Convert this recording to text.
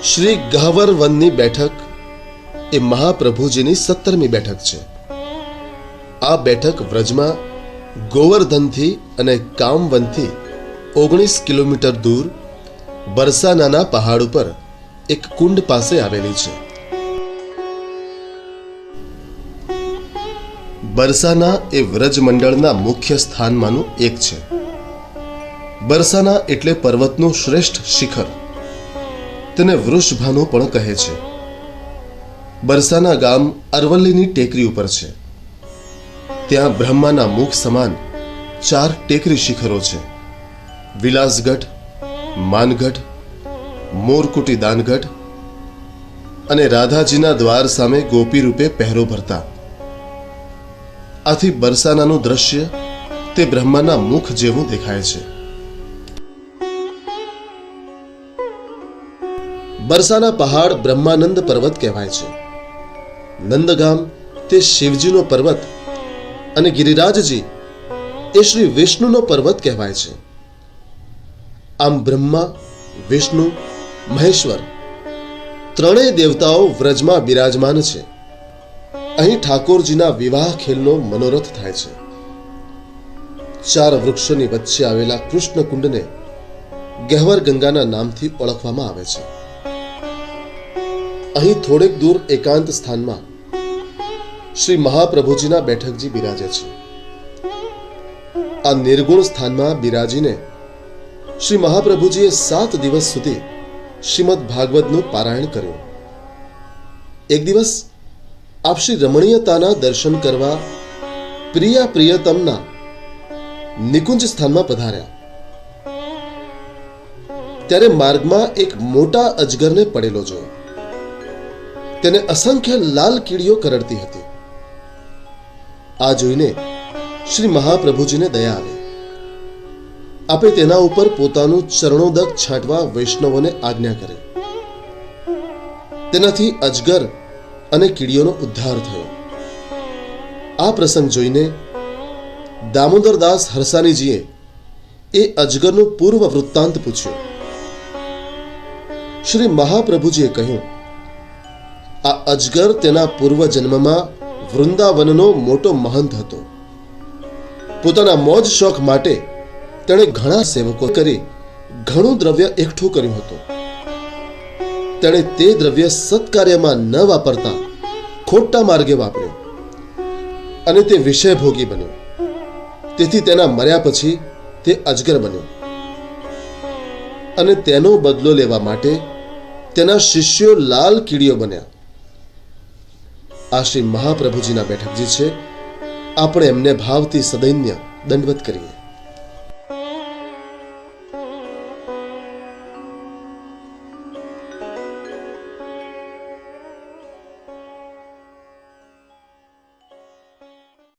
શ્રી ગહ્વર વનની બેઠક એ મહાપ્રભુજીની 17મી બેઠક છે. આ બેઠક વ્રજમાં ગોવર્ધનથી અને કામવનથી 19 કિલોમીટર દૂર બરસાનાના પહાડ ઉપર એક કુંડ પાસે આવેલી છે. બરસાના એ વ્રજ મંડળના મુખ્ય સ્થાનમાંનું એક છે. બરસાના એટલે પર્વતનું શ્રેષ્ઠ શિખર. તેને વૃષભાનુ પણ કહે છે. બરસાના ગામ અરવલ્લીની ટેકરી ઉપર છે. ત્યાં બ્રહ્માના મુખ સમાન 4 ટેકરી શિખરો છે: વિલાસગઢ, માનગઢ, મોરકુટી દાનગઢ અને રાધાજીના દ્વાર સામે ગોપી રૂપે પહેરો ભરતા. આથી બરસાનાનું દ્રશ્ય તે બ્રહ્માના મુખ જેવું દેખાય છે. બરસાના પહાડ બ્રહ્માનંદ પર્વત કહેવાય છે. નંદગામ તે શિવજીનો પર્વત અને ગિરિરાજજી એ શ્રી વિષ્ણુનો પર્વત કહેવાય છે. આમ બ્રહ્મા, વિષ્ણુ, મહેશ્વર ત્રણેય દેવતાઓ વ્રજમાં બિરાજમાન છે. અહીં ઠાકોરજીના વિવાહ ખેલનો મનોરથ થાય છે. 4 વૃક્ષોની વચ્ચે આવેલા કૃષ્ણ કુંડને ગહ્વર ગંગાના નામથી ઓળખવામાં આવે છે. અહીં થોડેક દૂર એકાંત સ્થાનમાં શ્રી મહાપ્રભુજીના બેઠકજી બિરાજે છે. આ નિર્ગુણ સ્થાનમાં બિરાજીને શ્રી મહાપ્રભુજીએ 7 દિવસ સુધી શ્રીમદ ભાગવતનું પારાયણ કર્યું. એક દિવસ આપ શ્રી રમણીયતાના દર્શન કરવા પ્રિયતમના નિકુંજ સ્થાનમાં પધાર્યા. ત્યારે માર્ગમાં એક મોટા અજગરને પડેલો જોયો. તેને અસંખ્ય લાલ કીડીઓ કરડતી હતી. આ જોઈને શ્રી મહાપ્રભુજીને દયા આવી. આપે તેના ઉપર પોતાનું ચરણોદક છાંટવા વૈષ્ણવોને આજ્ઞા કરી. તેનાથી અજગર અને કીડીઓનો ઉદ્ધાર થયો. આ પ્રસંગ જોઈને દામોદરદાસ હરસાણીજીએ એ અજગરનું પૂર્વ વૃત્તાંત પૂછ્યું. શ્રી મહાપ્રભુજીએ કહ્યું, આ અજગર તેના પૂર્વ જન્મમાં વૃંદાવનનો મોટો મહંત હતો. પોતાના મોજ શોખ માટે તેણે ઘણા સેવકો કરી ઘણું દ્રવ્ય એકઠું કર્યું હતું. તેણે તે દ્રવ્ય સત્કાર્યમાં ન વાપરતા ખોટા માર્ગે વાપર્યું અને તે વિષયભોગી બન્યો. તેથી તેના મર્યા પછી તે અજગર બન્યો અને તેનો બદલો લેવા માટે તેના શિષ્યો લાલ કીડીઓ બન્યા. આ શ્રી મહાપ્રભુજીના બેઠકજી છે. આપણે એમને ભાવથી સદૈન્ય દંડવત કરીએ.